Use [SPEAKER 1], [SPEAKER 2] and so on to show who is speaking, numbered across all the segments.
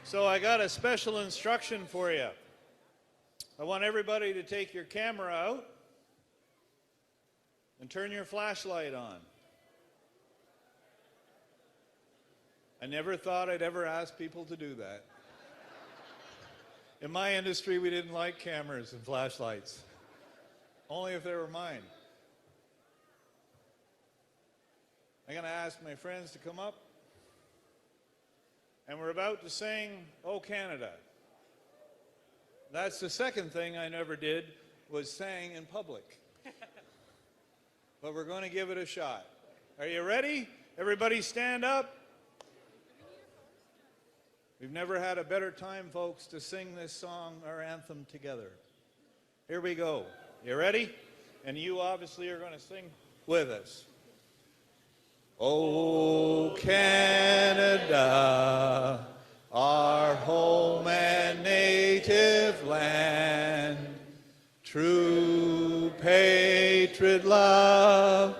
[SPEAKER 1] So I got a special instruction for you. I want everybody to take your camera out and turn your flashlight on. I never thought I'd ever ask people to do that. In my industry, we didn't like cameras and flashlights, only if they were mine. I'm going to ask my friends to come up, and we're about to sing "O Canada." That's the second thing I never did, was sang in public. But we're going to give it a shot. Are you ready? Everybody stand up. We've never had a better time, folks, to sing this song, our anthem, together. Here we go. You ready? And you obviously are going to sing with us. O Canada, our home and native land, true patriot love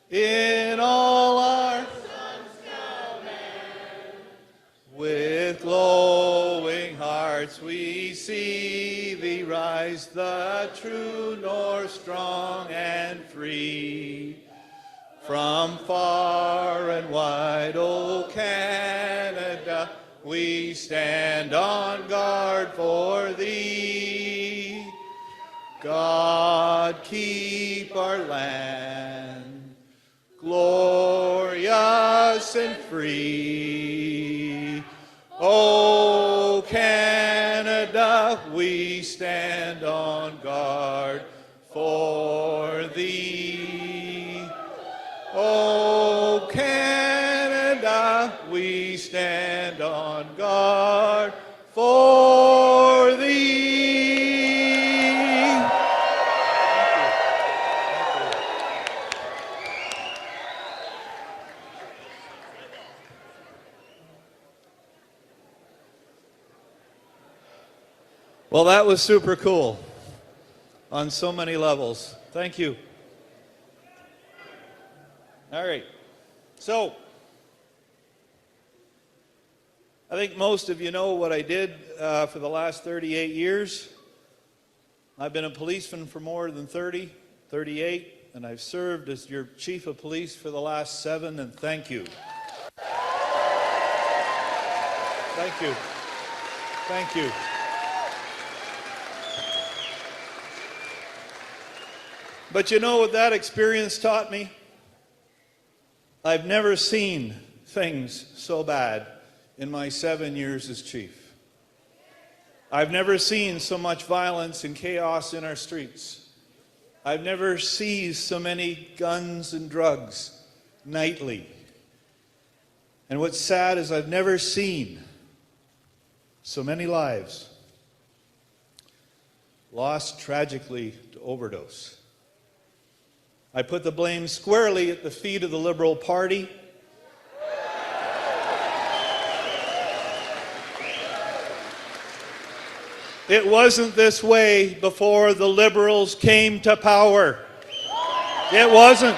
[SPEAKER 1] in all our sons command. With glowing hearts we see thee rise, the true north, strong and free. From far and wide, O Canada, we stand on guard for thee. God keep our land glorious and free. O Canada, we stand on guard for thee. O Canada, we stand on guard for thee. Thank you. Well, that was super cool on so many levels. Thank you. All right, so I think most of you know what I did for the last 38 years. I've been a policeman for more than 38, and I've served as your chief of police for the last 7, and thank you. Thank you. Thank you. But you know what that experience taught me? I've never seen things so bad in my 7 years as chief. I've never seen so much violence and chaos in our streets. I've never seized so many guns and drugs nightly. And what's sad is I've never seen so many lives lost tragically to overdose. I put the blame squarely at the feet of the Liberal Party. It wasn't this way before the Liberals came to power. It wasn't.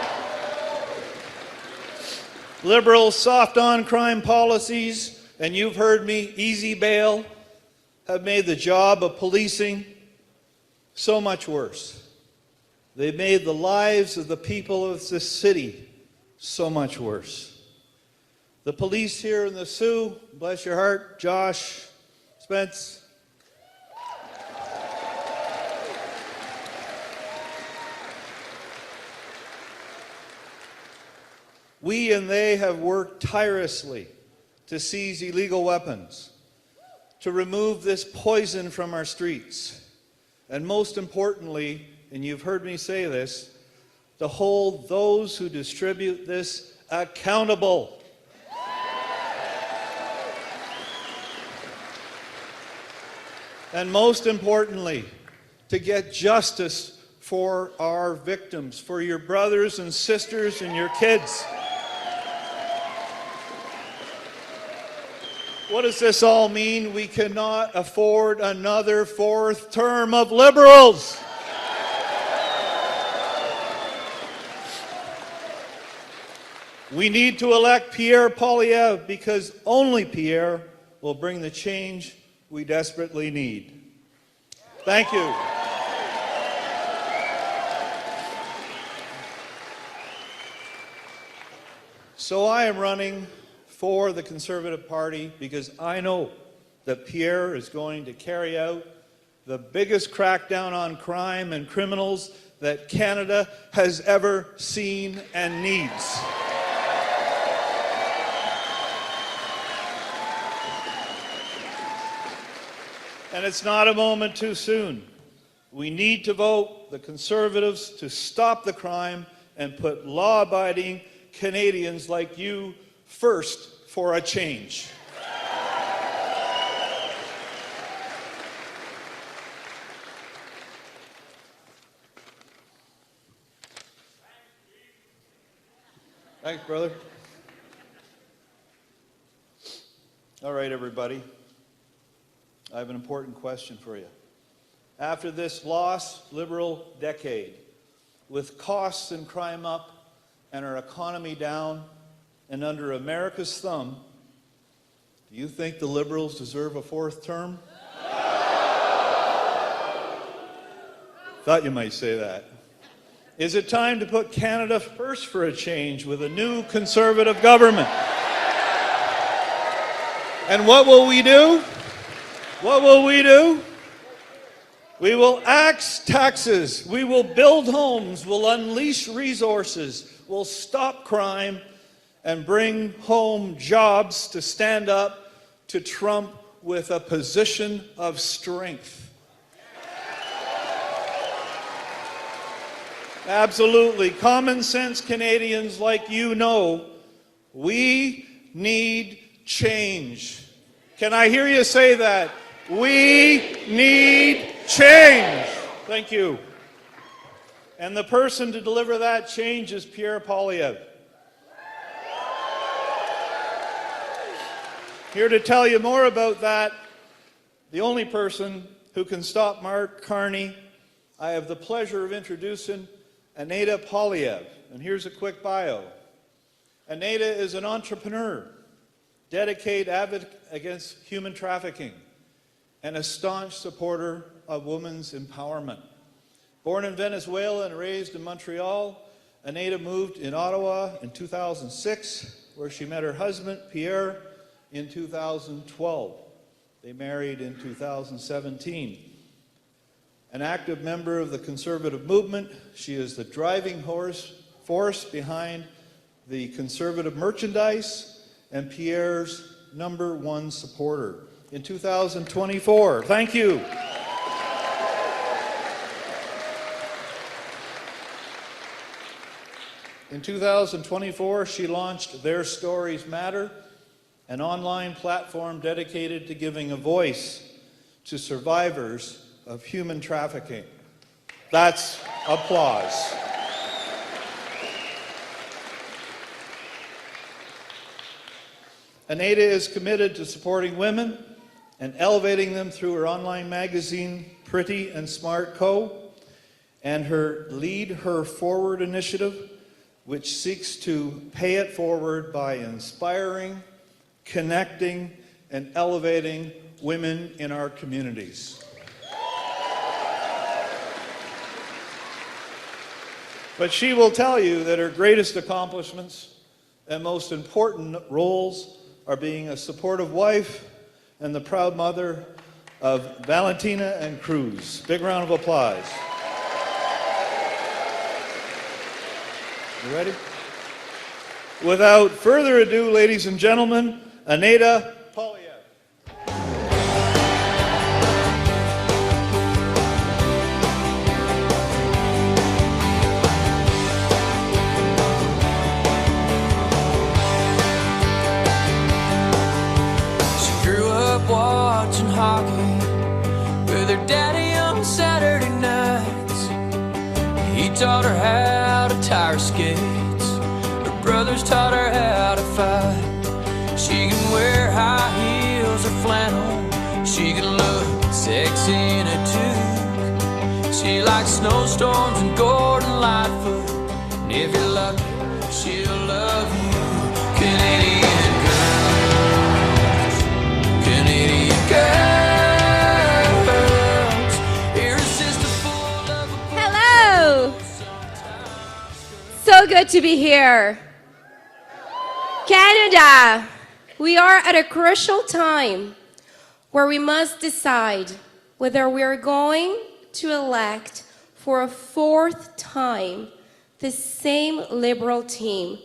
[SPEAKER 1] Liberals' soft-on-crime policies, and you've heard me, easy bail, have made the job of policing so much worse. They've made the lives of the people of this city so much worse. The police here in the Sault, bless your heart, Josh, Spence, we and they have worked tirelessly to seize illegal weapons, to remove this poison from our streets, and most importantly, and you've heard me say this, to hold those who distribute this accountable. And most importantly, to get justice for our victims, for your brothers and sisters and your kids. What does this all mean? We cannot afford another 4th term of Liberals. We need to elect Pierre Poilievre because only Pierre will bring the change we desperately need. Thank you. So I am running for the Conservative Party because I know that Pierre is going to carry out the biggest crackdown on crime and criminals that Canada has ever seen and needs. And it's not a moment too soon. We need to vote the Conservatives to stop the crime and put law-abiding Canadians like you first for a change. Thanks, brother. All right, everybody. I have an important question for you. After this lost Liberal decade, with costs and crime up and our economy down and under America's thumb, do you think the Liberals deserve a fourth term? Thought you might say that. Is it time to put Canada first for a change with a new Conservative government? And what will we do? What will we do? We will axe taxes. We will build homes. We'll unleash resources. We'll stop crime and bring home jobs to stand up to Trump with a position of strength. Absolutely. Common sense Canadians like you know, we need change. Can I hear you say that? We need change. Thank you. And the person to deliver that change is Pierre Poilievre. Here to tell you more about that, the only person who can stop Mark Carney, I have the pleasure of introducing Anaida Poilievre. And here's a quick bio. Anaida is an entrepreneur, dedicated advocate against human trafficking, and a staunch supporter of women's empowerment. Born in Venezuela and raised in Montreal, Anaida moved in Ottawa in 2006, where she met her husband, Pierre, in 2012. They married in 2017. An active member of the Conservative movement, she is the driving force behind the Conservative merchandise and Pierre's #1 supporter. In 2024, thank you. In 2024, she launched Their Stories Matter, an online platform dedicated to giving a voice to survivors of human trafficking. That's applause. Anaida is committed to supporting women and elevating them through her online magazine, Pretty and Smart Co., and her Lead Her Forward initiative, which seeks to pay it forward by inspiring, connecting, and elevating women in our communities. But she will tell you that her greatest accomplishments and most important roles are being a supportive wife and the proud mother of Valentina and Cruz. Big round of applause. You ready? Without further ado, ladies and gentlemen, Anaida Poilievre.
[SPEAKER 2] Watching hockey with her daddy on Saturday nights. He taught her how to tire skates. Her brothers taught her how to fight. She can wear high heels or flannel. She can look sexy in a toque. She likes snowstorms and Gordon Lightfoot. And if you're lucky, she'll love you. Canadian girls,
[SPEAKER 3] to be here. Canada, we are at a crucial time where we must decide whether we are going to elect for a fourth time the same Liberal team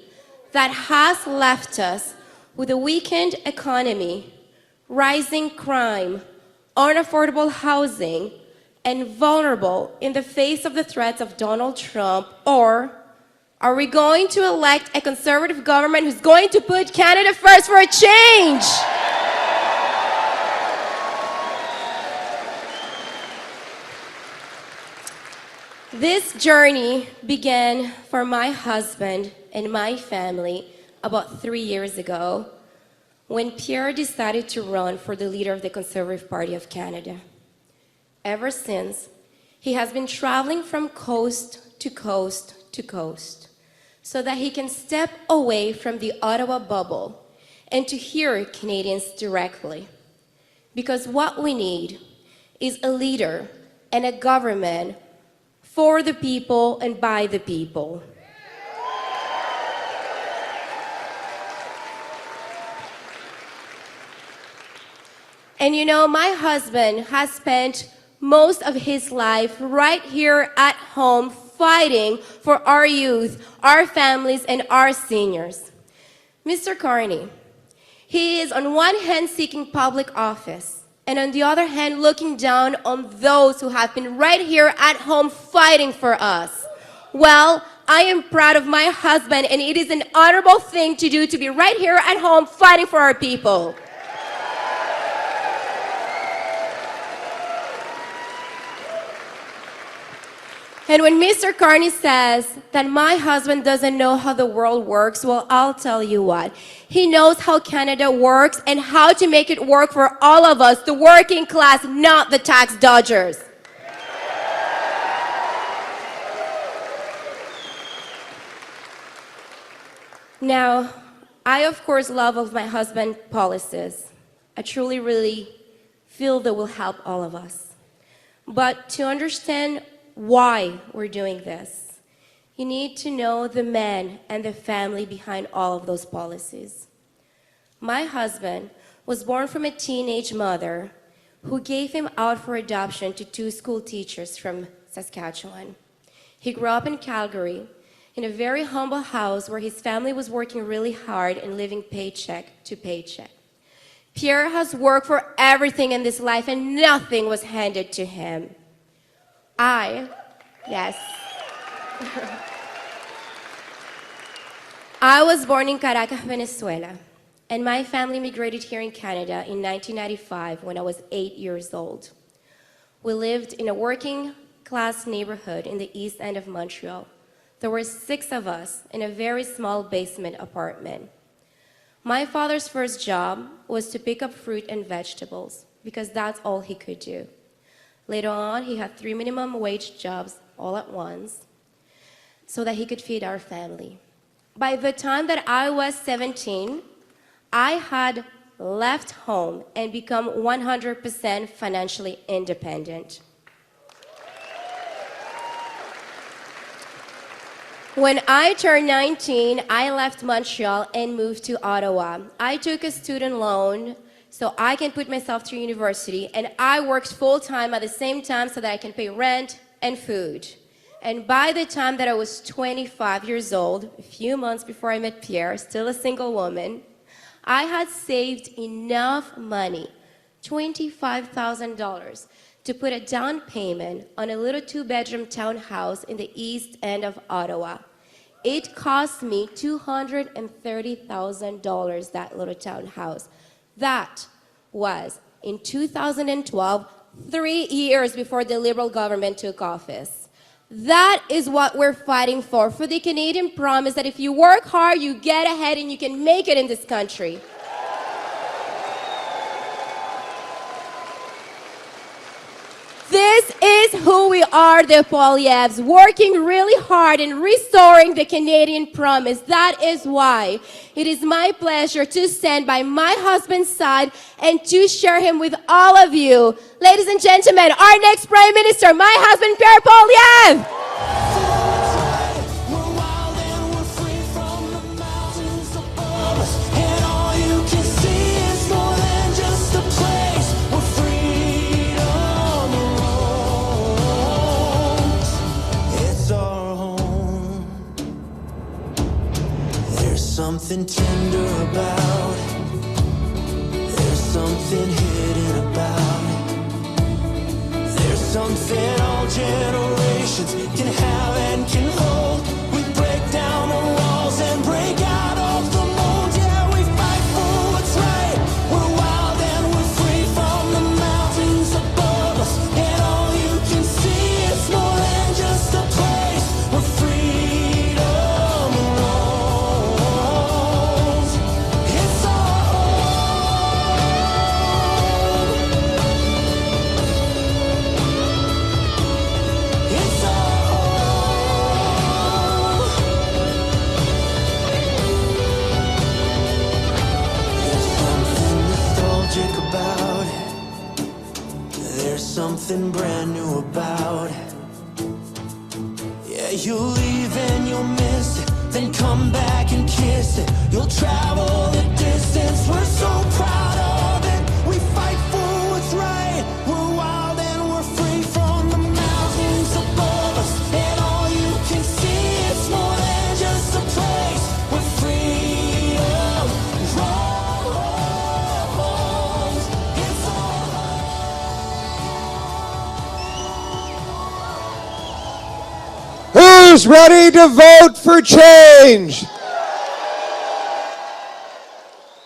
[SPEAKER 3] that has left us with a weakened economy, rising crime, unaffordable housing, and vulnerable in the face of the threats of Donald Trump, or are we going to elect a conservative government who's going to put Canada first for a change? This journey began for my husband and my family about 3 years ago when Pierre decided to run for the leader of the Conservative Party of Canada. Ever since, he has been traveling from coast to coast to coast so that he can step away from the Ottawa bubble and to hear Canadians directly. Because what we need is a leader and a government for the people and by the people. And you know, my husband has spent most of his life right here at home fighting for our youth, our families, and our seniors. Mr. Carney, he is on one hand seeking public office, and on the other hand looking down on those who have been right here at home fighting for us. Well, I am proud of my husband, and it is an honorable thing to do to be right here at home fighting for our people. And when Mr. Carney says that my husband doesn't know how the world works, well, I'll tell you what. He knows how Canada works and how to make it work for all of us, the working class, not the tax dodgers. Now, I, of course, love of my husband's policies. I truly, really feel they will help all of us. But to understand why we're doing this, you need to know the man and the family behind all of those policies. My husband was born from a teenage mother who gave him out for adoption to 2 school teachers from Saskatchewan. He grew up in Calgary in a very humble house where his family was working really hard and living paycheck to paycheck. Pierre has worked for everything in this life and nothing was handed to him. Yes. I was born in Caracas, Venezuela, and my family migrated here in Canada in 1995 when I was 8 years old. We lived in a working class neighborhood in the east end of Montreal. There were 6 of us in a very small basement apartment. My father's first job was to pick up fruit and vegetables because that's all he could do. Later on, he had 3 minimum wage jobs all at once so that he could feed our family. By the time that I was 17, I had left home and become 100% financially independent. When I turned 19, I left Montreal and moved to Ottawa. I took a student loan so I can put myself through university, and I worked full-time at the same time so that I can pay rent and food. And by the time that I was 25 years old, a few months before I met Pierre, still a single woman, I had saved enough money, $25,000, to put a down payment on a little 2-bedroom townhouse in the east end of Ottawa. It cost me $230,000, that little townhouse. That was in 2012, 3 years before the Liberal government took office. That is what we're fighting for the Canadian promise that if you work hard, you get ahead and you can make it in this country. This is who we are, the Poilievres, working really hard and restoring the Canadian promise. That is why it is my pleasure to stand by my husband's side and to share him with all of you. Ladies and gentlemen, our next Prime Minister, my husband, Pierre Poilievre.
[SPEAKER 2] something tender about it. There's something hidden about it. There's something all generations can have and can hold. We break down the walls and break out of the mold. Yeah, we fight for what's right. We're wild and we're free from the mountains above us. And all you can see is more than just a place where freedom rolls. It's our home. It's our home. There's something nostalgic about it. There's something brand new about it. Yeah, you'll leave and you'll miss it, then come back and kiss it. You'll travel the distance, we're so proud of it. We fight for what's right, we're wild and we're free from the mountains above us. And all you can see is more than just a place where freedom rolls. It's all
[SPEAKER 4] Who's ready to vote for change?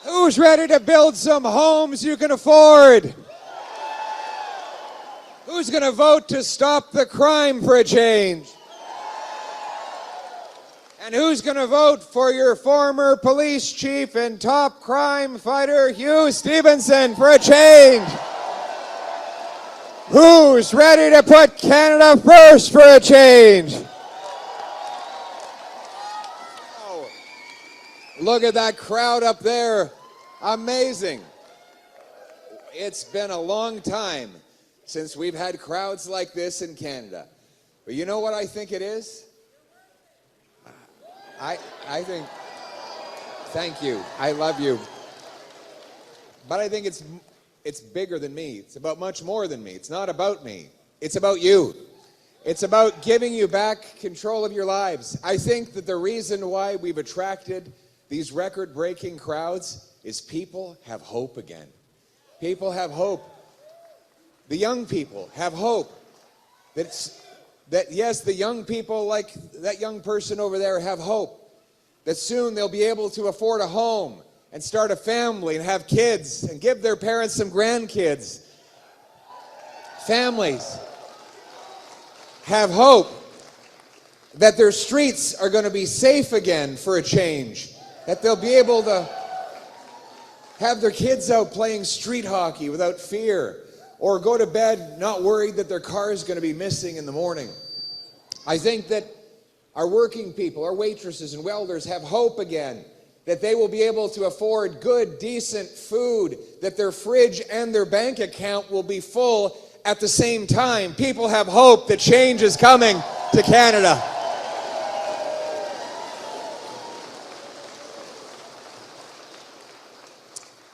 [SPEAKER 4] Who's ready to build some homes you can afford? Who's going to vote to stop the crime for a change? And who's going to vote for your former police chief and top crime fighter, Hugh Stevenson, for a change? Who's ready to put Canada first for a change? Look at that crowd up there. Amazing. It's been a long time since we've had crowds like this in Canada. But you know what I think it is? I think, thank you, I love you. But I think it's bigger than me. It's about much more than me. It's not about me. It's about you. It's about giving you back control of your lives. I think that the reason why we've attracted these record-breaking crowds is people have hope again. People have hope. The young people have hope. That yes, the young people like that young person over there have hope. That soon they'll be able to afford a home and start a family and have kids and give their parents some grandkids. Families have hope that their streets are going to be safe again for a change. That they'll be able to have their kids out playing street hockey without fear, or go to bed not worried that their car is going to be missing in the morning. I think that our working people, our waitresses and welders have hope again, that they will be able to afford good, decent food, that their fridge and their bank account will be full at the same time. People have hope that change is coming to Canada.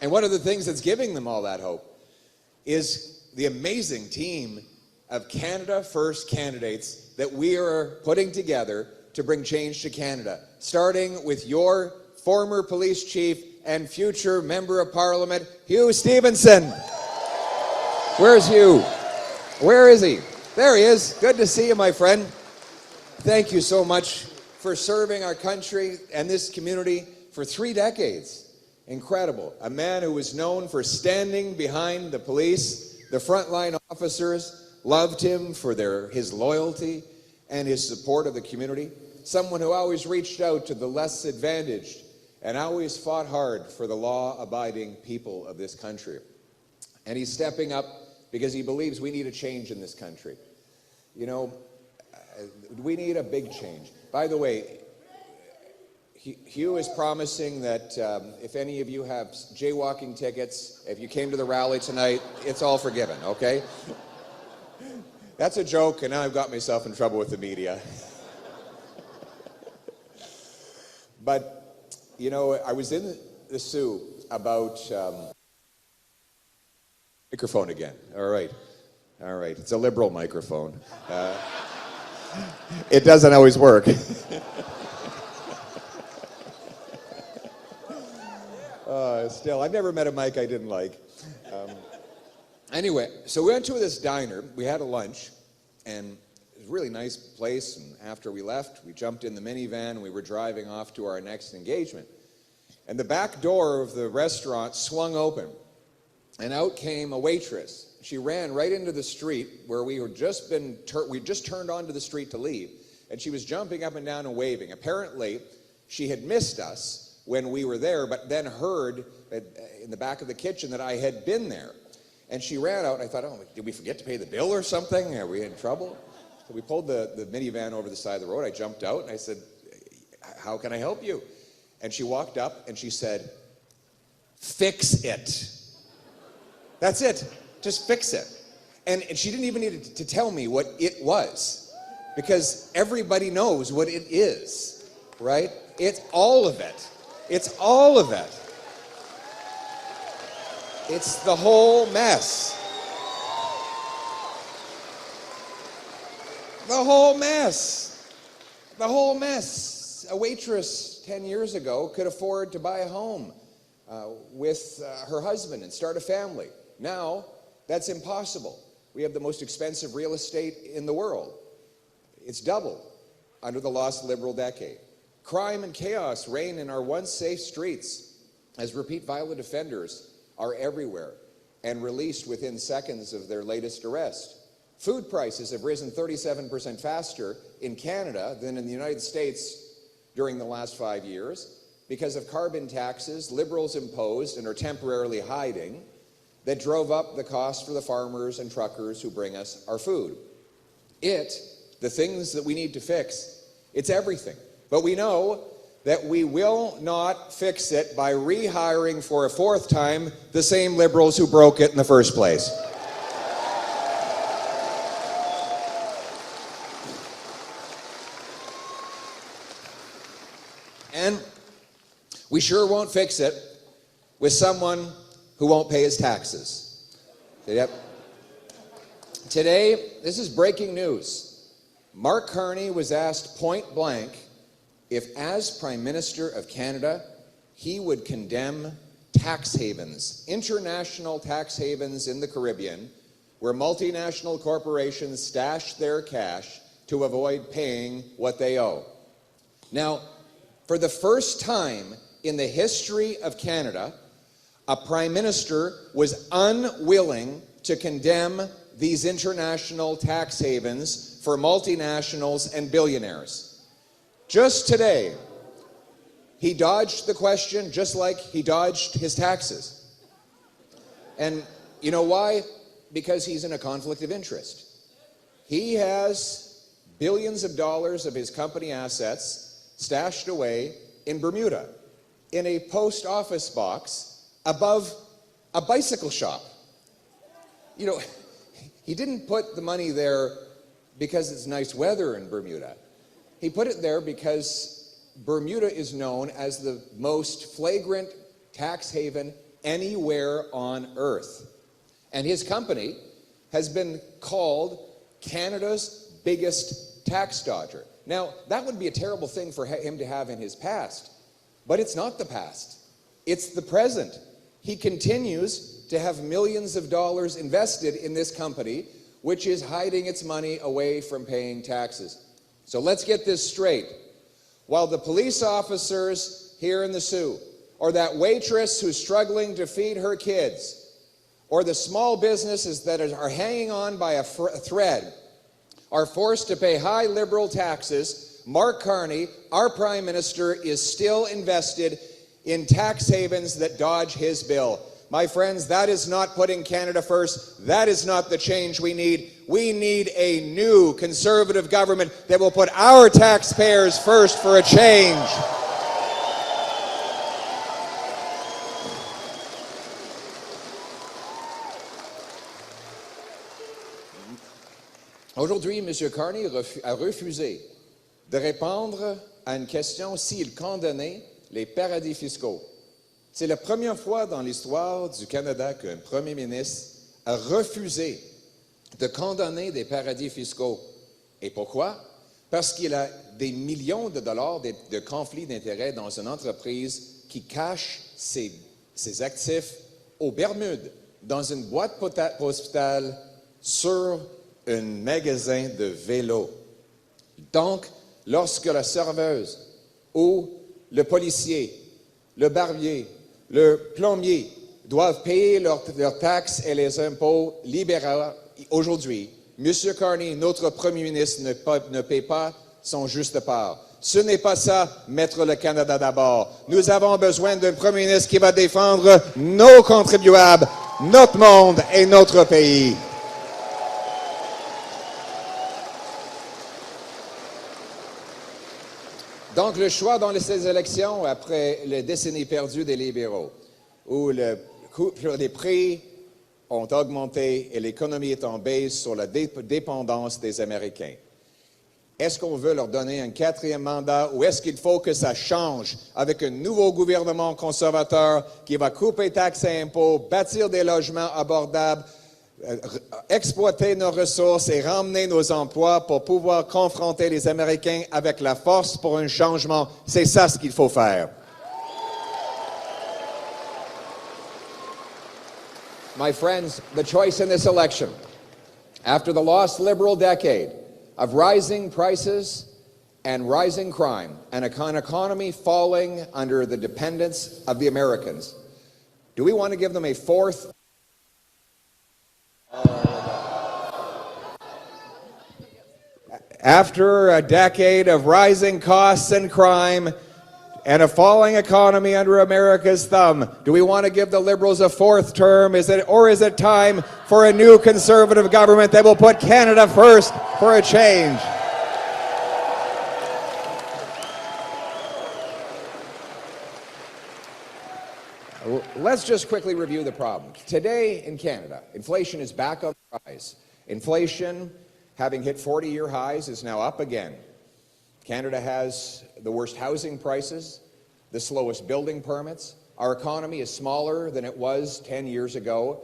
[SPEAKER 4] And one of the things that's giving them all that hope is the amazing team of Canada First candidates that we are putting together to bring change to Canada, starting with your former police chief and future member of Parliament, Hugh Stevenson. Where's Hugh? Where is he? There he is. Good to see you, my friend. Thank you so much for serving our country and this community for 3 decades. Incredible. A man who was known for standing behind the police. The frontline officers loved him for his loyalty and his support of the community. Someone who always reached out to the less advantaged and always fought hard for the law-abiding people of this country. And he's stepping up because he believes we need a change in this country. You know, we need a big change. By the way, Hugh is promising that if any of you have jaywalking tickets, if you came to the rally tonight, it's all forgiven, okay? That's a joke, and now I've got myself in trouble with the media. But, you know, I was in the Sioux about... microphone again. All right. It's a liberal microphone. It doesn't always work. Still, I've never met a Mike I didn't like. Anyway, so we went to this diner. We had a lunch, and it was a really nice place. And after we left, we jumped in the minivan, and we were driving off to our next engagement. And the back door of the restaurant swung open, and out came a waitress. She ran right into the street where we just turned onto the street to leave, and she was jumping up and down and waving. Apparently, she had missed us when we were there, but then heard in the back of the kitchen that I had been there. And she ran out, and I thought, oh, did we forget to pay the bill or something? Are we in trouble? So we pulled the minivan over the side of the road. I jumped out, and I said, how can I help you? And she walked up, and she said, fix it. That's it. Just fix it. And she didn't even need to tell me what it was, because everybody knows what it is, right? It's all of it. It's all of it. It's the whole mess. The whole mess. The whole mess. A waitress 10 years ago could afford to buy a home with her husband and start a family. Now, that's impossible. We have the most expensive real estate in the world. It's doubled under the lost Liberal decade. Crime and chaos reign in our once safe streets as repeat violent offenders are everywhere and released within seconds of their latest arrest. Food prices have risen 37% faster in Canada than in the United States during the last 5 years because of carbon taxes Liberals imposed and are temporarily hiding that drove up the cost for the farmers and truckers who bring us our food. The things that we need to fix, it's everything. But we know that we will not fix it by rehiring for a fourth time the same Liberals who broke it in the first place. And we sure won't fix it with someone who won't pay his taxes. Yep. Today, this is breaking news. Mark Carney was asked point blank if, as Prime Minister of Canada, he would condemn tax havens, international tax havens in the Caribbean, where multinational corporations stash their cash to avoid paying what they owe. Now, for the first time in the history of Canada, a Prime Minister was unwilling to condemn these international tax havens for multinationals and billionaires. Just today, he dodged the question just like he dodged his taxes. And you know why? Because he's in a conflict of interest. He has billions of dollars of his company assets stashed away in Bermuda in a post office box above a bicycle shop. You know, he didn't put the money there because it's nice weather in Bermuda. He put it there because Bermuda is known as the most flagrant tax haven anywhere on earth. And his company has been called Canada's biggest tax dodger. Now, that would be a terrible thing for him to have in his past, but it's not the past. It's the present. He continues to have millions of dollars invested in this company, which is hiding its money away from paying taxes. So let's get this straight. While the police officers here in the Soo, or that waitress who's struggling to feed her kids, or the small businesses that are hanging on by a thread, are forced to pay high Liberal taxes, Mark Carney, our Prime Minister, is still invested in tax havens that dodge his bill. My friends, that is not putting Canada first. That is not the change we need. We need a new Conservative government that will put our taxpayers first for a change. Aujourd'hui, M. Carney a refusé de répondre à une question s'il condamnait les paradis fiscaux. C'est la première fois dans l'histoire du Canada qu'un premier ministre a refusé de condamner des paradis fiscaux. Et pourquoi? Parce qu'il a des millions de dollars de conflits d'intérêts dans une entreprise qui cache ses ses actifs aux Bermudes, dans une boîte postale sur un magasin de vélos. Donc, lorsque la serveuse ou le policier, le barbier, le plombier doivent payer leurs taxes et les impôts libéraux aujourd'hui, M. Carney, notre Premier ministre, ne paie pas son juste part. Ce n'est pas ça, mettre le Canada d'abord. Nous avons besoin d'un Premier ministre qui va défendre nos contribuables, notre monde et notre pays. Donc, le choix dans ces élections, après les décennies perdues des libéraux, où les prix ont augmenté et l'économie est en baisse sur la dépendance des Américains, est-ce qu'on veut leur donner un 4e mandat ou est-ce qu'il faut que ça change avec un nouveau gouvernement conservateur qui va couper taxes et impôts, bâtir des logements abordables, exploiter nos ressources et ramener nos emplois pour pouvoir confronter les Américains avec la force pour un changement? C'est ça ce qu'il faut faire. My friends, the choice in this election, after the lost liberal decade of rising prices and rising crime and an economy falling under the dependence of the Americans, do we want to give them a fourth? After a decade of rising costs and crime and a falling economy under America's thumb, do we want to give the Liberals a 4th term? Is it time for a new Conservative government that will put Canada first for a change? Let's just quickly review the problems. Today in Canada, inflation is back on the rise. Inflation, having hit 40-year highs, is now up again. Canada has the worst housing prices, the slowest building permits. Our economy is smaller than it was 10 years ago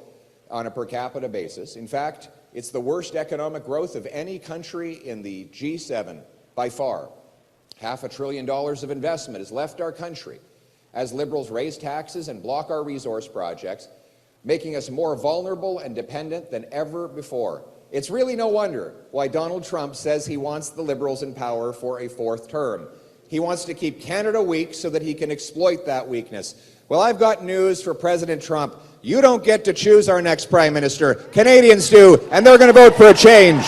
[SPEAKER 4] on a per capita basis. In fact, it's the worst economic growth of any country in the G7 by far. $500 billion of investment has left our country as Liberals raise taxes and block our resource projects, making us more vulnerable and dependent than ever before. It's really no wonder why Donald Trump says he wants the Liberals in power for a 4th term. He wants to keep Canada weak so that he can exploit that weakness. Well, I've got news for President Trump. You don't get to choose our next Prime Minister. Canadians do, and they're going to vote for a change.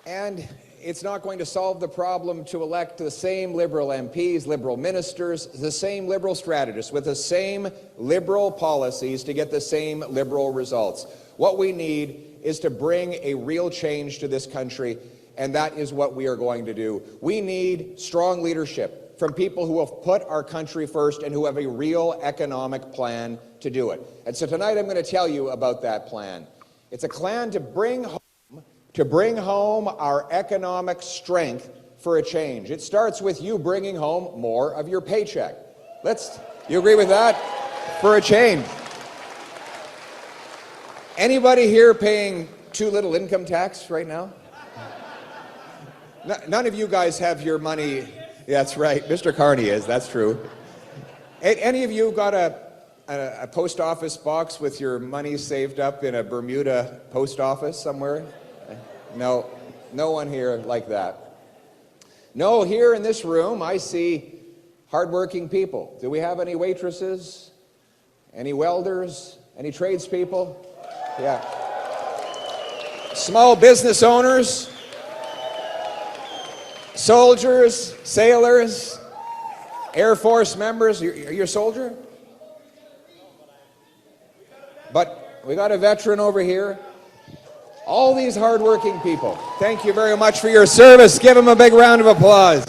[SPEAKER 4] And it's not going to solve the problem to elect the same Liberal MPs, Liberal ministers, the same Liberal strategists with the same Liberal policies to get the same Liberal results. What we need is to bring a real change to this country, and that is what we are going to do. We need strong leadership from people who have put our country first and who have a real economic plan to do it. And so tonight I'm going to tell you about that plan. It's a plan to bring home our economic strength for a change. It starts with you bringing home more of your paycheck. You agree with that? For a change. Anybody here paying too little income tax right now? None of you guys have your money. Yeah, that's right. Mr. Carney is. That's true. Any of you got a post office box with your money saved up in a Bermuda post office somewhere? No, no one here like that. No, here in this room, I see hardworking people. Do we have any waitresses? Any welders? Any tradespeople? Yeah. Small business owners? Soldiers? Sailors? Air Force members? You're a soldier? But we got a veteran over here. All these hardworking people, thank you very much for your service. Give them a big round of applause.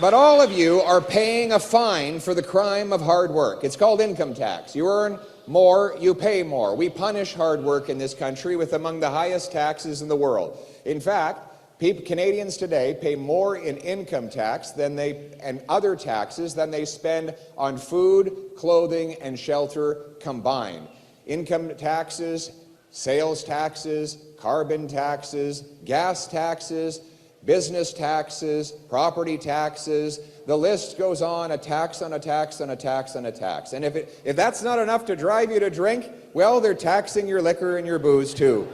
[SPEAKER 4] But all of you are paying a fine for the crime of hard work. It's called income tax. You earn more, you pay more. We punish hard work in this country with among the highest taxes in the world. In fact, Canadians today pay more in income tax and other taxes than they spend on food, clothing, and shelter combined. Income taxes sales taxes, carbon taxes, gas taxes, business taxes, property taxes. The list goes on, a tax on a tax on a tax on a tax. And if that's not enough to drive you to drink, well, they're taxing your liquor and your booze too.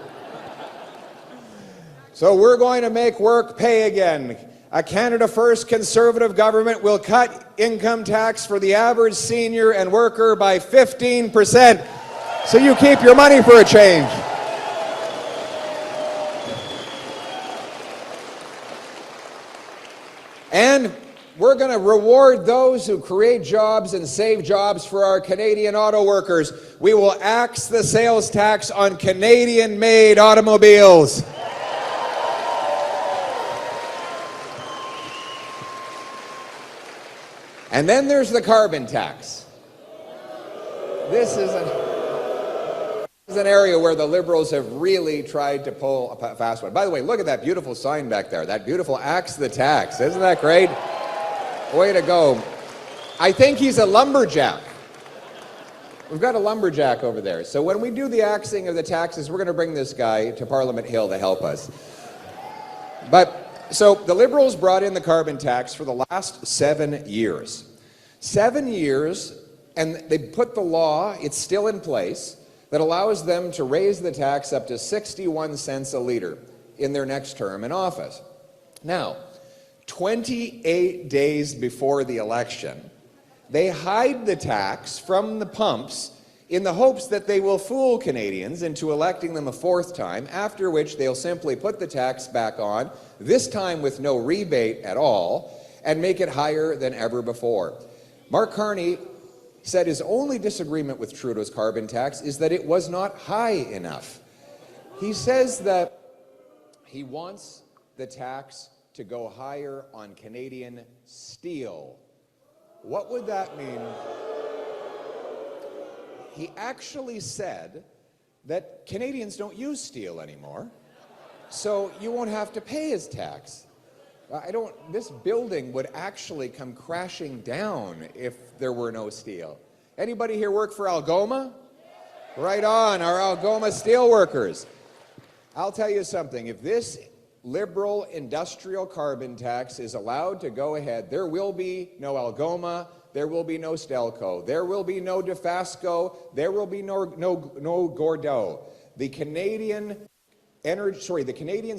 [SPEAKER 4] So we're going to make work pay again. A Canada First Conservative government will cut income tax for the average senior and worker by 15%. So you keep your money for a change. And we're going to reward those who create jobs and save jobs for our Canadian auto workers. We will axe the sales tax on Canadian-made automobiles. And then there's the carbon tax. This is an area where the Liberals have really tried to pull a fast one. By the way, look at that beautiful sign back there. That beautiful axe the tax. Isn't that great? Way to go. I think he's a lumberjack. We've got a lumberjack over there. So when we do the axing of the taxes, we're going to bring this guy to Parliament Hill to help us. So the Liberals brought in the carbon tax for the last 7 years. 7 years, and they put the law, it's still in place, that allows them to raise the tax up to 61 cents a litre in their next term in office. Now, 28 days before the election, they hide the tax from the pumps in the hopes that they will fool Canadians into electing them a fourth time, after which they'll simply put the tax back on, this time with no rebate at all, and make it higher than ever before. Mark Carney said his only disagreement with Trudeau's carbon tax is that it was not high enough. He says that he wants the tax to go higher on Canadian steel. What would that mean? He actually said that Canadians don't use steel anymore, so you won't have to pay his tax. This building would actually come crashing down if there were no steel. Anybody here work for Algoma? Right on, our Algoma steelworkers. I'll tell you something, if this Liberal industrial carbon tax is allowed to go ahead, there will be no Algoma, there will be no Stelco, there will be no DeFasco, there will be no Gordeau. The Canadian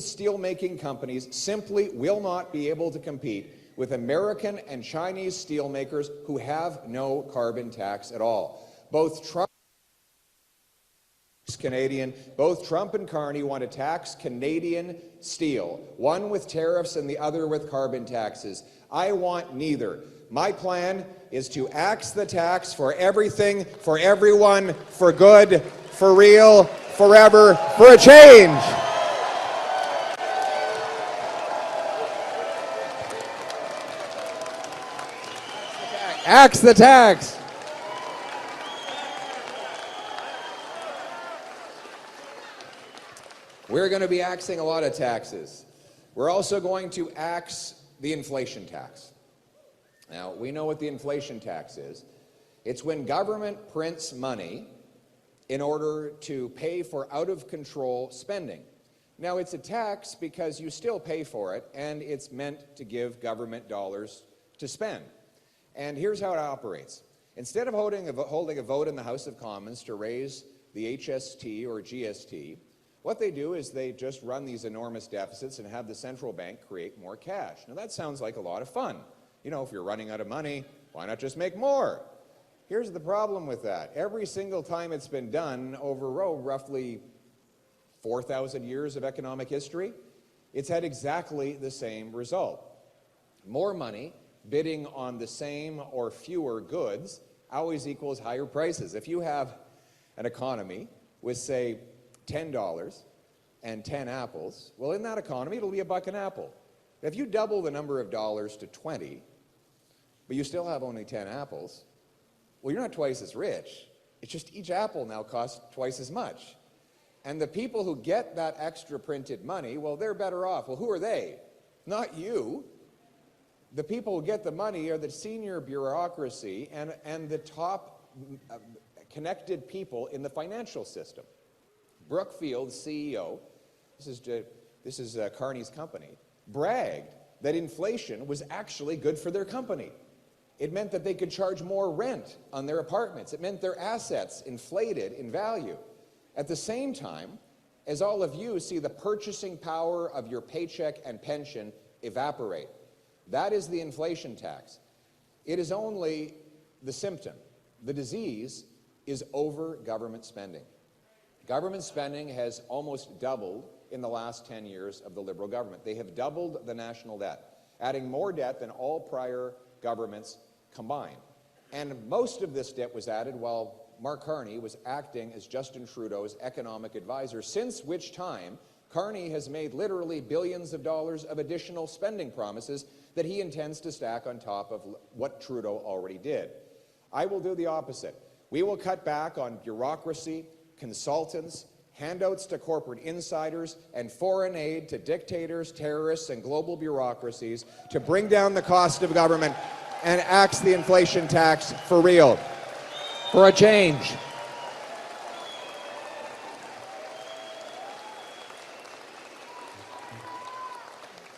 [SPEAKER 4] steel-making companies simply will not be able to compete with American and Chinese steelmakers who have no carbon tax at all. Both Trump and Carney want to tax Canadian steel, one with tariffs and the other with carbon taxes. I want neither. My plan is to axe the tax for everything, for everyone, for good, for real, forever, for a change. Axe the tax. We're going to be axing a lot of taxes. We're also going to axe the inflation tax. Now, we know what the inflation tax is. It's when government prints money in order to pay for out-of-control spending. Now, it's a tax because you still pay for it, and it's meant to give government dollars to spend. And here's how it operates. Instead of holding a vote in the House of Commons to raise the HST or GST, what they do is they just run these enormous deficits and have the central bank create more cash. Now that sounds like a lot of fun. You know, if you're running out of money, why not just make more? Here's the problem with that. Every single time it's been done over roughly 4,000 years of economic history, it's had exactly the same result. More money bidding on the same or fewer goods always equals higher prices. If you have an economy with, say, $10 and 10 apples, well, in that economy, it'll be $1 an apple. If you double the number of dollars to 20, but you still have only 10 apples, well, you're not twice as rich. It's just each apple now costs twice as much. And the people who get that extra printed money, well, they're better off. Well, who are they? Not you. The people who get the money are the senior bureaucracy and the top connected people in the financial system. Brookfield's CEO, this is Carney's company, bragged that inflation was actually good for their company. It meant that they could charge more rent on their apartments. It meant their assets inflated in value. At the same time, as all of you see the purchasing power of your paycheck and pension evaporate. That is the inflation tax. It is only the symptom. The disease is over government spending. Government spending has almost doubled in the last 10 years of the Liberal government. They have doubled the national debt, adding more debt than all prior governments combined. And most of this debt was added while Mark Carney was acting as Justin Trudeau's economic advisor, since which time Carney has made literally billions of dollars of additional spending promises that he intends to stack on top of what Trudeau already did. I will do the opposite. We will cut back on bureaucracy, consultants, handouts to corporate insiders, and foreign aid to dictators, terrorists, and global bureaucracies to bring down the cost of government and axe the inflation tax for real, for a change.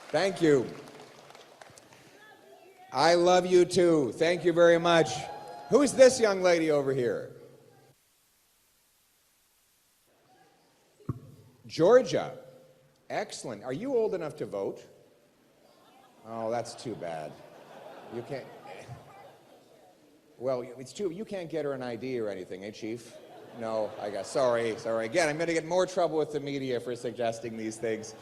[SPEAKER 4] Thank you. I love you too. Thank you very much. Who's this young lady over here? Georgia. Excellent. Are you old enough to vote? Oh, that's too bad. You can't. Well, it's too. You can't get her an ID or anything, eh, Chief? No, I guess. Sorry. Again, I'm going to get more trouble with the media for suggesting these things.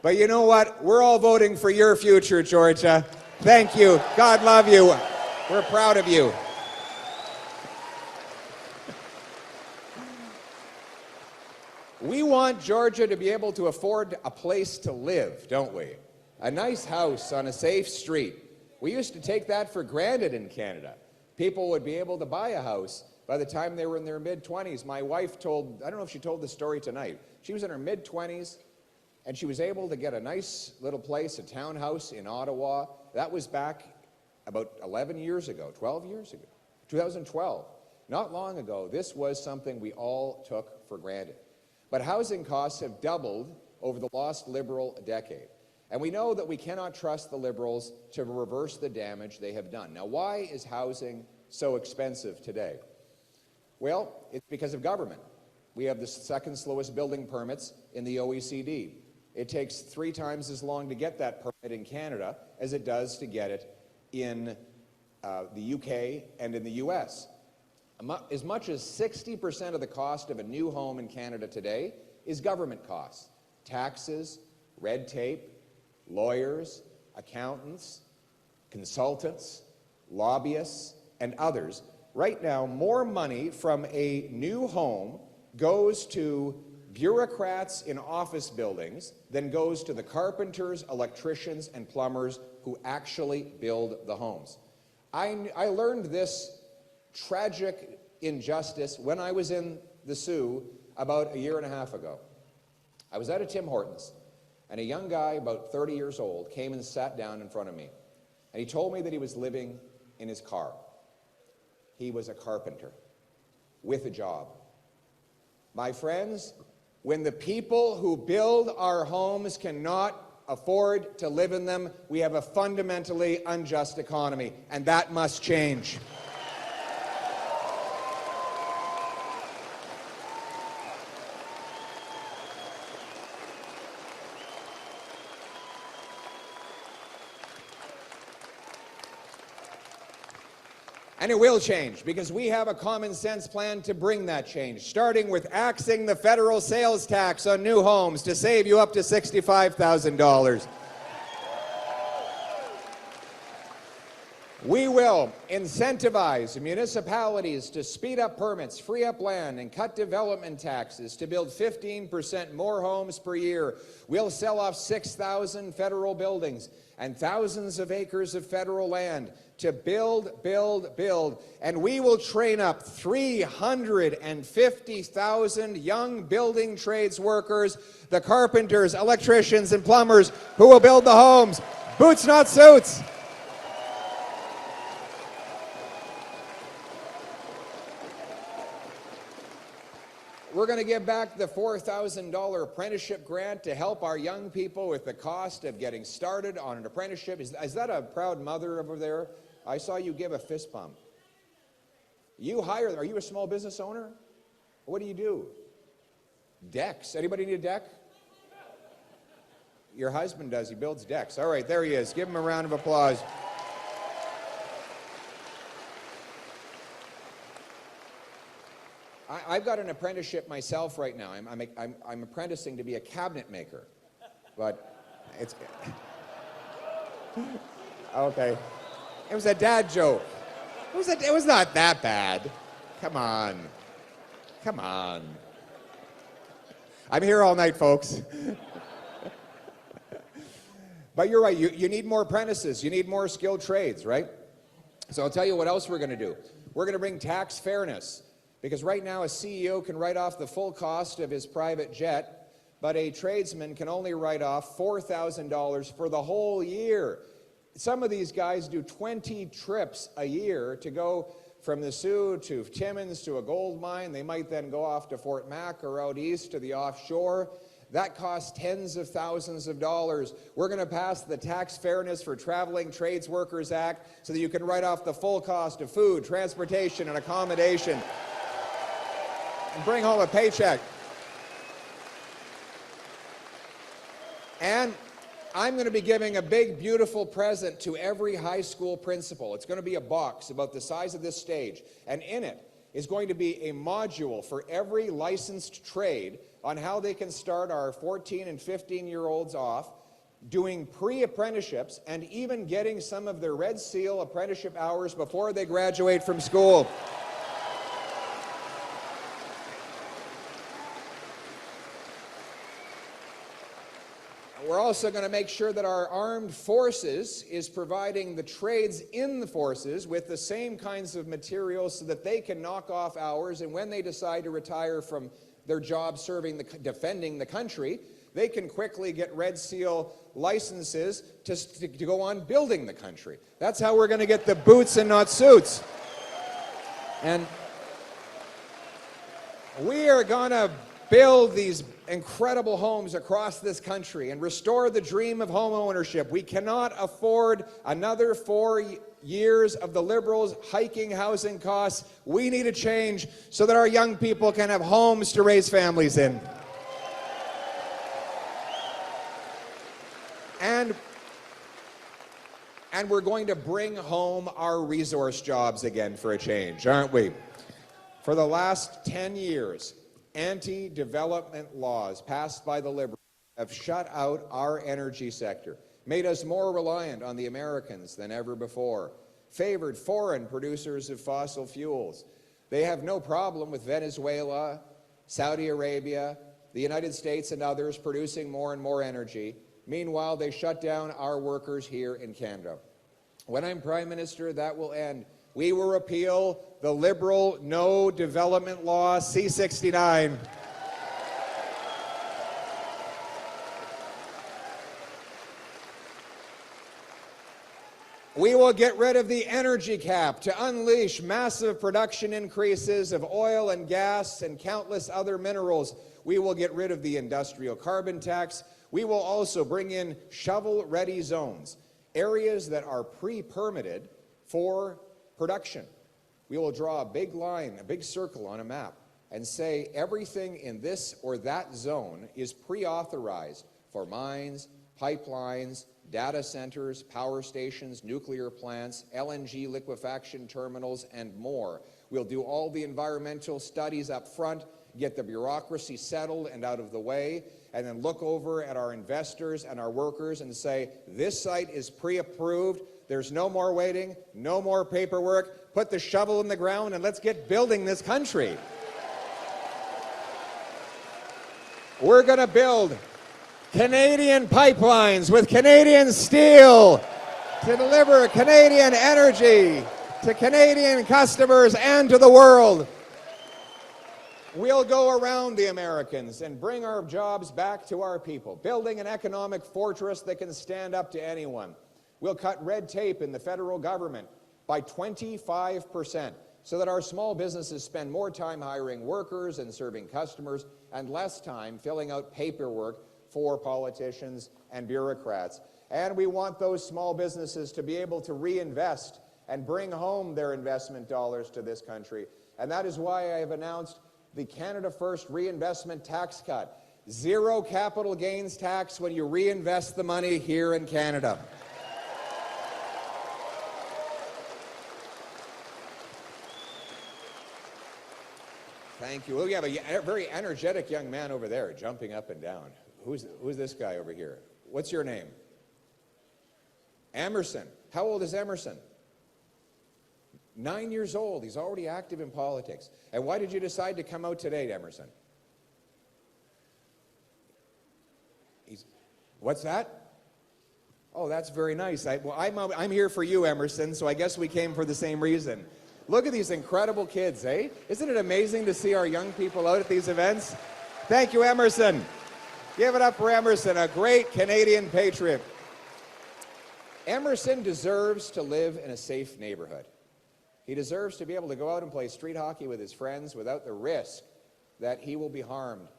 [SPEAKER 4] But you know what? We're all voting for your future, Georgia. Thank you. God love you. We're proud of you. We want Georgia to be able to afford a place to live, don't we? A nice house on a safe street. We used to take that for granted in Canada. People would be able to buy a house by the time they were in their mid-20s. My wife told, I don't know if she told the story tonight, she was in her mid-20s and she was able to get a nice little place, a townhouse in Ottawa. That was back about 11 years ago, 12 years ago, 2012. Not long ago, this was something we all took for granted. But housing costs have doubled over the last Liberal decade. And we know that we cannot trust the Liberals to reverse the damage they have done. Now, why is housing so expensive today? Well, it's because of government. We have the second slowest building permits in the OECD. It takes 3 times as long to get that permit in Canada as it does to get it in the UK and in the US. As much as 60% of the cost of a new home in Canada today is government costs. Taxes, red tape, lawyers, accountants, consultants, lobbyists, and others. Right now, more money from a new home goes to bureaucrats in office buildings than goes to the carpenters, electricians, and plumbers who actually build the homes. I learned this tragic injustice when I was in the Sault about a year and a half ago. I was at a Tim Hortons, and a young guy, about 30 years old, came and sat down in front of me. And he told me that he was living in his car. He was a carpenter with a job. My friends, when the people who build our homes cannot afford to live in them, we have a fundamentally unjust economy, and that must change. And it will change, because we have a common sense plan to bring that change, starting with axing the federal sales tax on new homes to save you up to $65,000. We will incentivize municipalities to speed up permits, free up land, and cut development taxes to build 15% more homes per year. We'll sell off 6,000 federal buildings and thousands of acres of federal land to build, and we will train up 350,000 young building trades workers, the carpenters, electricians, and plumbers who will build the homes. Boots, not suits. We're going to give back the $4,000 apprenticeship grant to help our young people with the cost of getting started on an apprenticeship. Is that a proud mother over there? I saw you give a fist bump. Are you a small business owner? What do you do? Decks. Anybody need a deck? Your husband does. He builds decks. All right, there he is. Give him a round of applause. I've got an apprenticeship myself right now. I'm apprenticing to be a cabinet maker, but it's okay. It was a dad joke. It was not that bad. Come on. I'm here all night, folks. But you're right. You need more apprentices. You need more skilled trades, right? So I'll tell you what else we're going to do. We're going to bring tax fairness. Because right now a CEO can write off the full cost of his private jet, but a tradesman can only write off $4,000 for the whole year. Some of these guys do 20 trips a year to go from the Sault to Timmins to a gold mine. They might then go off to Fort Mac or out east to the offshore. That costs tens of thousands of dollars. We're going to pass the Tax Fairness for Traveling Trades Workers Act so that you can write off the full cost of food, transportation, and accommodation. And bring home a paycheck. And I'm going to be giving a big, beautiful present to every high school principal. It's going to be a box about the size of this stage. And in it is going to be a module for every licensed trade on how they can start our 14 and 15-year-olds off doing pre-apprenticeships and even getting some of their Red Seal apprenticeship hours before they graduate from school. We're also going to make sure that our armed forces is providing the trades in the forces with the same kinds of materials so that they can knock off hours, and when they decide to retire from their job defending the country, they can quickly get Red Seal licenses to go on building the country. That's how we're going to get the boots and not suits. And we are going to build these incredible homes across this country and restore the dream of home ownership. We cannot afford another 4 years of the Liberals hiking housing costs. We need a change so that our young people can have homes to raise families in. And we're going to bring home our resource jobs again for a change, aren't we? For the last 10 years, anti-development laws passed by the Liberals have shut out our energy sector, made us more reliant on the Americans than ever before, favored foreign producers of fossil fuels. They have no problem with Venezuela, Saudi Arabia, the United States and others producing more and more energy. Meanwhile, they shut down our workers here in Canada. When I'm Prime Minister, that will end. We will repeal the Liberal No Development Law C-69. We will get rid of the energy cap to unleash massive production increases of oil and gas and countless other minerals. We will get rid of the industrial carbon tax. We will also bring in shovel-ready zones, areas that are pre-permitted for production. We will draw a big line, a big circle on a map, and say everything in this or that zone is pre-authorized for mines, pipelines, data centers, power stations, nuclear plants, LNG liquefaction terminals, and more. We'll do all the environmental studies up front, get the bureaucracy settled and out of the way, and then look over at our investors and our workers and say, this site is pre-approved, there's no more waiting, no more paperwork, put the shovel in the ground and let's get building this country. We're going to build Canadian pipelines with Canadian steel to deliver Canadian energy to Canadian customers and to the world. We'll go around the Americans and bring our jobs back to our people, building an economic fortress that can stand up to anyone. We'll cut red tape in the federal government by 25%, so that our small businesses spend more time hiring workers and serving customers and less time filling out paperwork for politicians and bureaucrats. And we want those small businesses to be able to reinvest and bring home their investment dollars to this country. And that is why I have announced the Canada First Reinvestment Tax Cut. Zero capital gains tax when you reinvest the money here in Canada. Thank you. Well, we have a very energetic young man over there jumping up and down. Who's this guy over here? What's your name? Emerson. How old is Emerson? 9 years old. He's already active in politics. And why did you decide to come out today, Emerson? What's that? Oh, that's very nice. I'm here for you, Emerson, so I guess we came for the same reason. Look at these incredible kids, eh? Isn't it amazing to see our young people out at these events? Thank you, Emerson. Give it up for Emerson, a great Canadian patriot. Emerson deserves to live in a safe neighborhood. He deserves to be able to go out and play street hockey with his friends without the risk that he will be harmed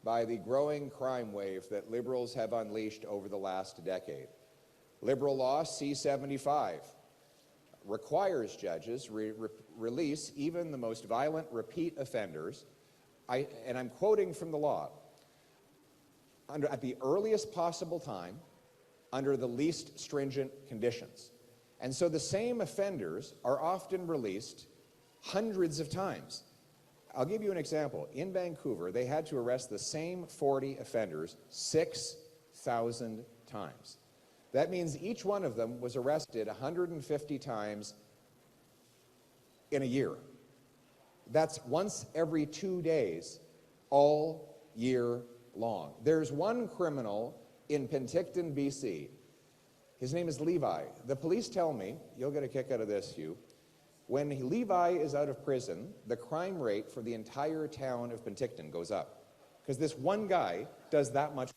[SPEAKER 4] by the growing crime wave that Liberals have unleashed over the last decade. Liberal law C-75 requires judges release even the most violent repeat offenders, and I'm quoting from the law, at the earliest possible time, under the least stringent conditions. And so the same offenders are often released hundreds of times. I'll give you an example. In Vancouver, they had to arrest the same 40 offenders 6,000 times. That means each one of them was arrested 150 times in a year. That's once every 2 days, all year long. There's one criminal in Penticton, BC. His name is Levi. The police tell me, you'll get a kick out of this, Hugh, when Levi is out of prison, the crime rate for the entire town of Penticton goes up. Because this one guy does that much.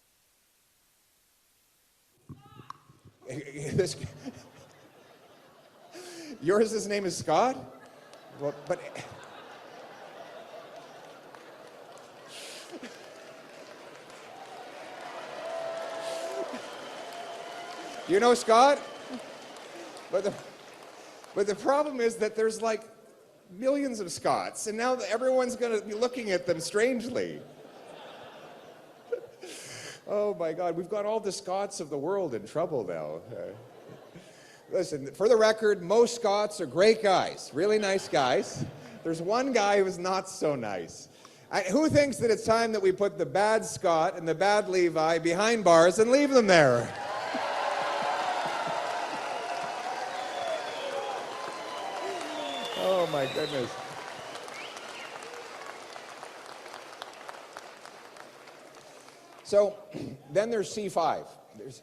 [SPEAKER 4] Yours, name is Scott? Well, but... You know Scott? But the problem is that there's like millions of Scots, and now everyone's going to be looking at them strangely. Oh my God, we've got all the Scots of the world in trouble now. Listen, for the record, most Scots are great guys, really nice guys. There's one guy who's not so nice. Who thinks that it's time that we put the bad Scott and the bad Levi behind bars and leave them there? Oh my goodness. So then there's C5. There's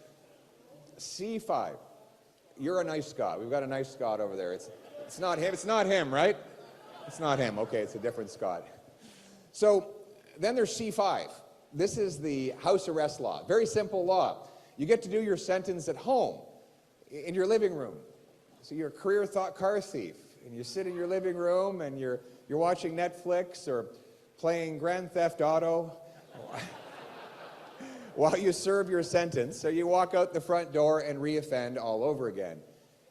[SPEAKER 4] C5. You're a nice Scot. We've got a nice Scot over there. It's not him. It's not him, right? It's not him. Okay, it's a different Scot. So then there's C5. This is the house arrest law. Very simple law. You get to do your sentence at home, in your living room. So you're a career car thief, and you sit in your living room and you're watching Netflix or playing Grand Theft Auto while you serve your sentence. So you walk out the front door and reoffend all over again.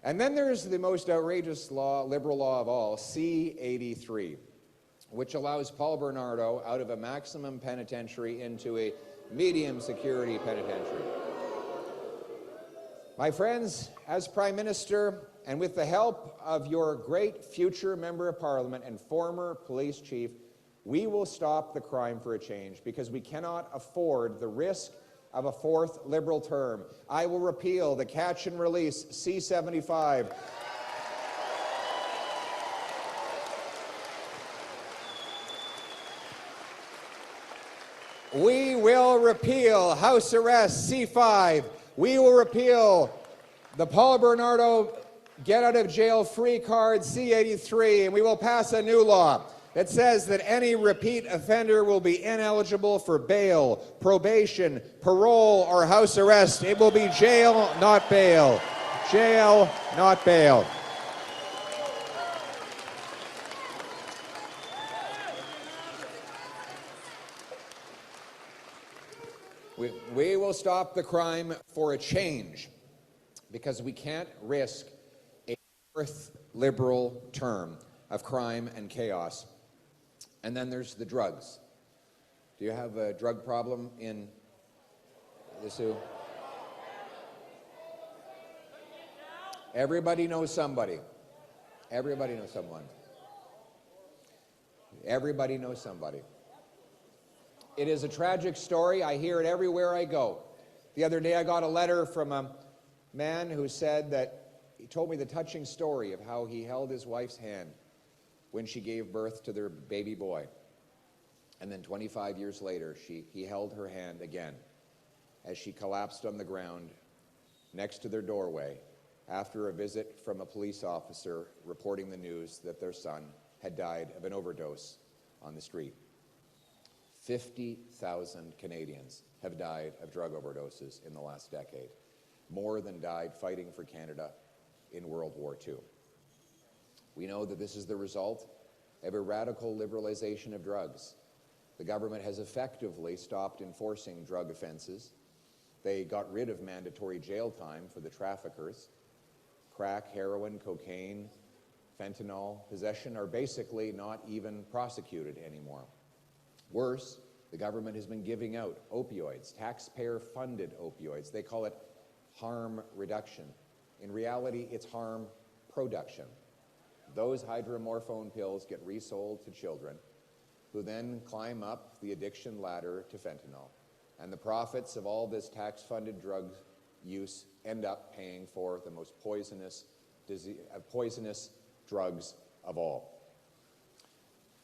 [SPEAKER 4] And then there's the most outrageous law, liberal law of all, C-83, which allows Paul Bernardo out of a maximum penitentiary into a medium security penitentiary. My friends, as Prime Minister, and with the help of your great future Member of Parliament and former police chief, we will stop the crime for a change, because we cannot afford the risk of a fourth Liberal term. I will repeal the catch and release C-75. We will repeal house arrest C-5. We will repeal the Paul Bernardo get out of jail free card C-83, and we will pass a new law that says that any repeat offender will be ineligible for bail, probation, parole, or house arrest. It will be jail, not bail. Jail, not bail. we will stop the crime for a change, because we can't risk a fourth Liberal term of crime and chaos. And then there's the drugs. Do you have a drug problem in the Sioux? Everybody knows somebody. Everybody knows someone. Everybody knows somebody. It is a tragic story. I hear it everywhere I go. The other day I got a letter from a man who said that he told me the touching story of how he held his wife's hand when she gave birth to their baby boy. And then 25 years later, he held her hand again as she collapsed on the ground next to their doorway after a visit from a police officer reporting the news that their son had died of an overdose on the street. 50,000 Canadians have died of drug overdoses in the last decade, more than died fighting for Canada in World War II. We know that this is the result of a radical liberalization of drugs. The government has effectively stopped enforcing drug offenses. They got rid of mandatory jail time for the traffickers. Crack, heroin, cocaine, fentanyl possession are basically not even prosecuted anymore. Worse, the government has been giving out opioids, taxpayer-funded opioids. They call it harm reduction. In reality, it's harm production. Those hydromorphone pills get resold to children who then climb up the addiction ladder to fentanyl. And the profits of all this tax-funded drug use end up paying for the most poisonous drugs of all.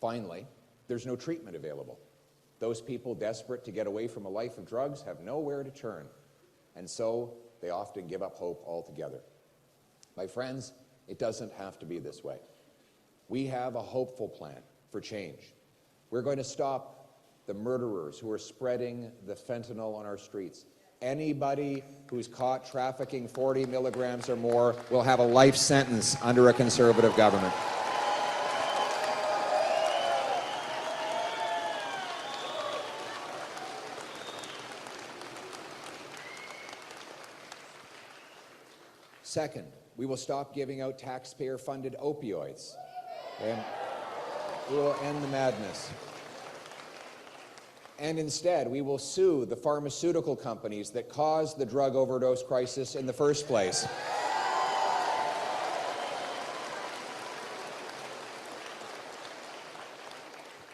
[SPEAKER 4] Finally, there's no treatment available. Those people desperate to get away from a life of drugs have nowhere to turn, and so they often give up hope altogether. My friends, it doesn't have to be this way. We have a hopeful plan for change. We're going to stop the murderers who are spreading the fentanyl on our streets. Anybody who's caught trafficking 40 milligrams or more will have a life sentence under a Conservative government. Second, we will stop giving out taxpayer-funded opioids. And we will end the madness. And instead, we will sue the pharmaceutical companies that caused the drug overdose crisis in the first place.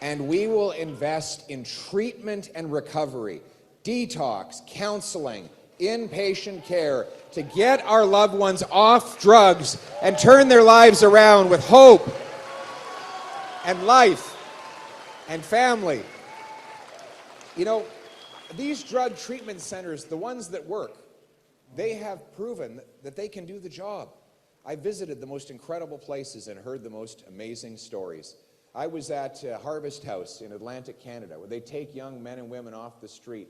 [SPEAKER 4] And we will invest in treatment and recovery, detox, counseling, inpatient care to get our loved ones off drugs and turn their lives around with hope and life and family. You know, these drug treatment centers, the ones that work, they have proven that they can do the job. I visited the most incredible places and heard the most amazing stories. I was at Harvest House in Atlantic Canada, where they take young men and women off the street,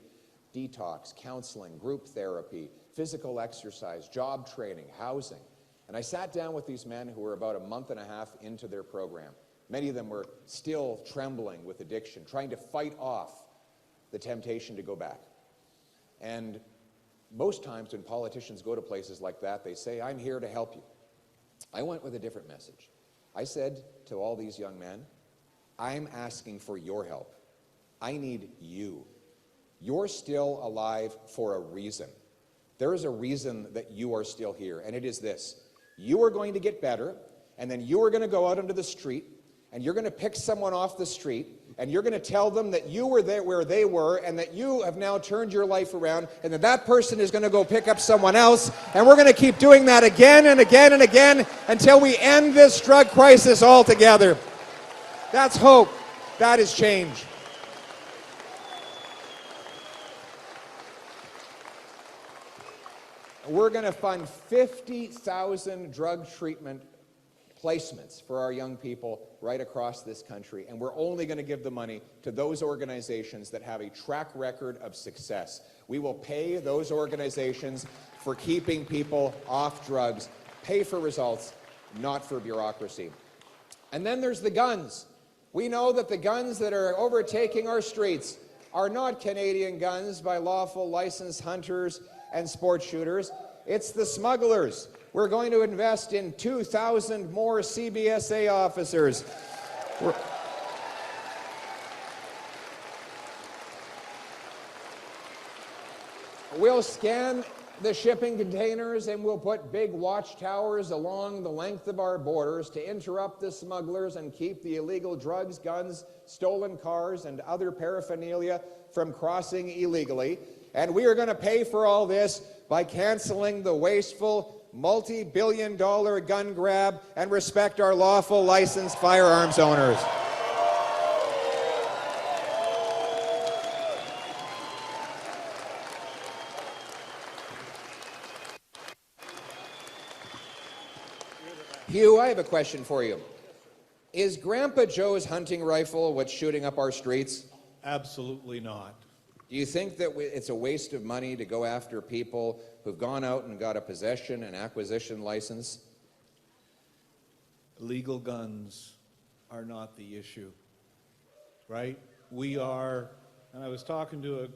[SPEAKER 4] detox, counseling, group therapy, physical exercise, job training, housing. And I sat down with these men who were about a month and a half into their program. Many of them were still trembling with addiction, trying to fight off the temptation to go back. And most times when politicians go to places like that, they say, "I'm here to help you." I went with a different message. I said to all these young men, "I'm asking for your help. I need you. You're still alive for a reason. There is a reason that you are still here, and it is this. You are going to get better, and then you are going to go out into the street, and you're going to pick someone off the street, and you're going to tell them that you were there where they were, and that you have now turned your life around, and that that person is going to go pick up someone else, and we're going to keep doing that again and again and again until we end this drug crisis altogether." That's hope. That is change. We're going to fund 50,000 drug treatment placements for our young people right across this country, and we're only going to give the money to those organizations that have a track record of success. We will pay those organizations for keeping people off drugs, pay for results, not for bureaucracy. And then there's the guns. We know that the guns that are overtaking our streets are not Canadian guns by lawful licensed hunters and sport shooters. It's the smugglers. We're going to invest in 2,000 more CBSA officers. We'll scan the shipping containers and we'll put big watchtowers along the length of our borders to interrupt the smugglers and keep the illegal drugs, guns, stolen cars, and other paraphernalia from crossing illegally. And we are going to pay for all this by canceling the wasteful multi-billion-dollar gun grab and respect our lawful licensed firearms owners. Hugh, I have a question for you. Is Grandpa Joe's hunting rifle what's shooting up our streets?
[SPEAKER 1] Absolutely not.
[SPEAKER 4] Do you think that it's a waste of money to go after people who've gone out and got a possession and acquisition license?
[SPEAKER 1] Illegal guns are not the issue, right? We are, and I was talking to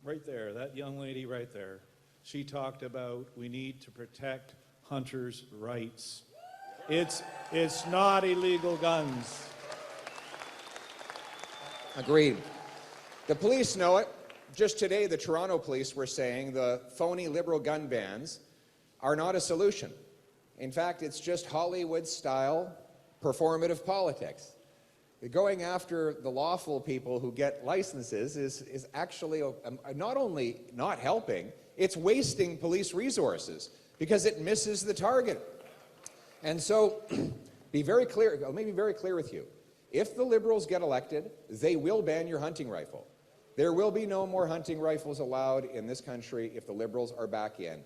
[SPEAKER 1] right there, that young lady right there. She talked about we need to protect hunters' rights. It's not illegal guns.
[SPEAKER 4] Agreed. The police know it. Just today, the Toronto police were saying the phony liberal gun bans are not a solution. In fact, it's just Hollywood-style performative politics. Going after the lawful people who get licenses is actually not only not helping, it's wasting police resources because it misses the target. And so, be very clear, let me be very clear with you. If the Liberals get elected, they will ban your hunting rifle. There will be no more hunting rifles allowed in this country if the Liberals are back in.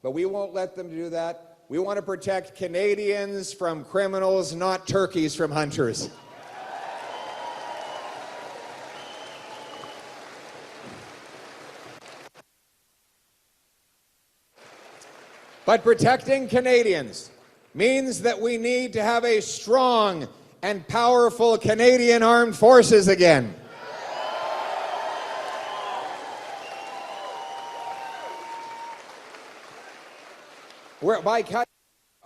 [SPEAKER 4] But we won't let them do that. We want to protect Canadians from criminals, not turkeys from hunters. But protecting Canadians means that we need to have a strong and powerful Canadian Armed Forces again.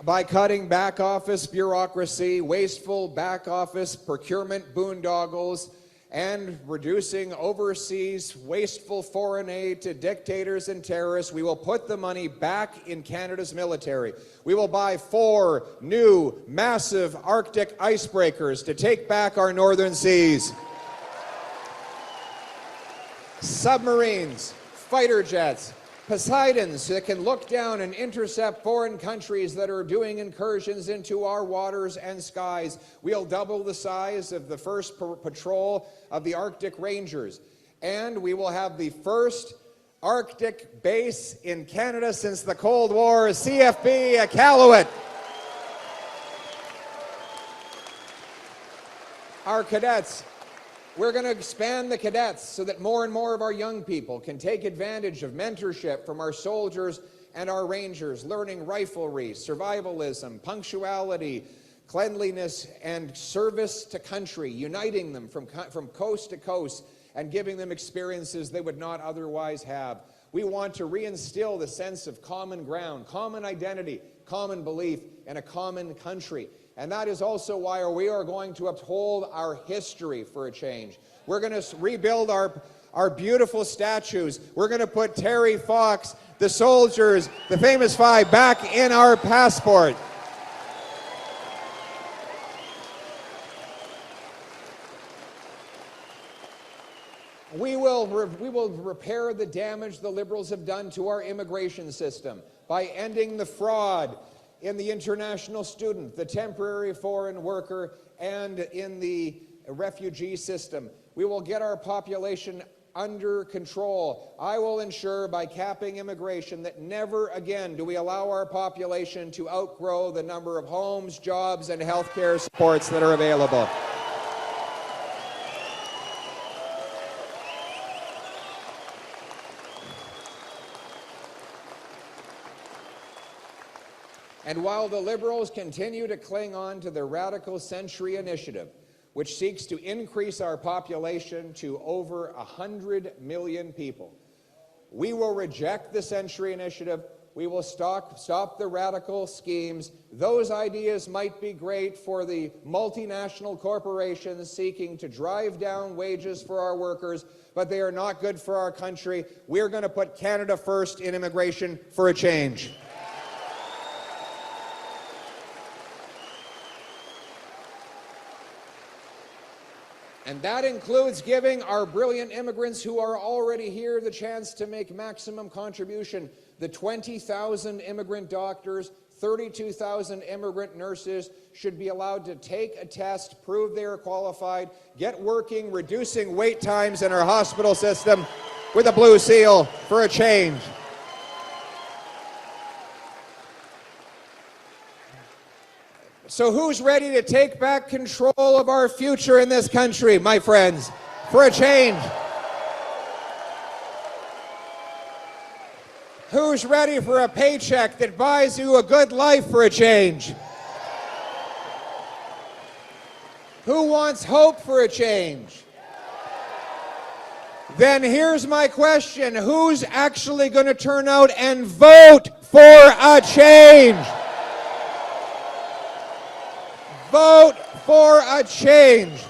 [SPEAKER 4] By cutting back office bureaucracy, wasteful back office procurement boondoggles, and reducing overseas wasteful foreign aid to dictators and terrorists, we will put the money back in Canada's military. We will buy 4 new massive Arctic icebreakers to take back our northern seas. Submarines, fighter jets, Poseidons that can look down and intercept foreign countries that are doing incursions into our waters and skies. We'll double the size of the first patrol of the Arctic Rangers. And we will have the first Arctic base in Canada since the Cold War, CFB Iqaluit. Our cadets. We're going to expand the cadets so that more and more of our young people can take advantage of mentorship from our soldiers and our rangers, learning riflery, survivalism, punctuality, cleanliness, and service to country, uniting them from coast to coast and giving them experiences they would not otherwise have. We want to reinstill the sense of common ground, common identity, common belief, and a common country. And that is also why we are going to uphold our history for a change. We're going to rebuild our beautiful statues. We're going to put Terry Fox, the soldiers, the famous 5 back in our passport. We will repair the damage the Liberals have done to our immigration system by ending the fraud in the international student, the temporary foreign worker, and in the refugee system. We will get our population under control. I will ensure by capping immigration that never again do we allow our population to outgrow the number of homes, jobs, and health care supports that are available. And while the Liberals continue to cling on to the Radical Century Initiative, which seeks to increase our population to over 100 million people. We will reject the Century Initiative. We will stop the radical schemes. Those ideas might be great for the multinational corporations seeking to drive down wages for our workers, but they are not good for our country. We're going to put Canada first in immigration for a change. And that includes giving our brilliant immigrants who are already here the chance to make maximum contribution. The 20,000 immigrant doctors, 32,000 immigrant nurses should be allowed to take a test, prove they are qualified, get working, reducing wait times in our hospital system with a blue seal for a change. So who's ready to take back control of our future in this country, my friends, for a change? Who's ready for a paycheck that buys you a good life for a change? Who wants hope for a change? Then here's my question. Who's actually going to turn out and vote for a change? Vote for a change.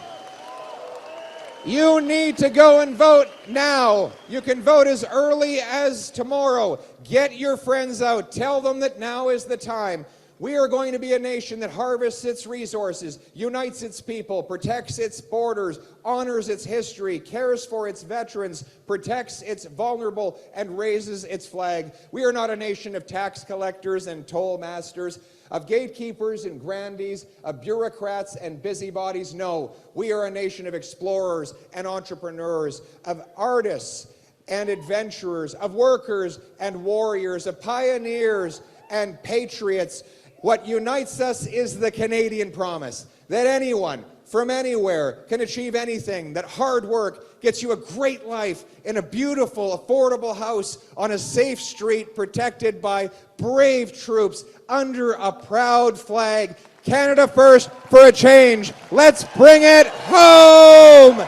[SPEAKER 4] You need to go and vote now. You can vote as early as tomorrow. Get your friends out. Tell them that now is the time. We are going to be a nation that harvests its resources, unites its people, protects its borders, honors its history, cares for its veterans, protects its vulnerable, and raises its flag. We are not a nation of tax collectors and toll masters, of gatekeepers and grandees, of bureaucrats and busybodies. No, we are a nation of explorers and entrepreneurs, of artists and adventurers, of workers and warriors, of pioneers and patriots. What unites us is the Canadian promise that anyone from anywhere can achieve anything, that hard work gets you a great life in a beautiful, affordable house on a safe street protected by brave troops under a proud flag. Canada first for a change. Let's bring it home!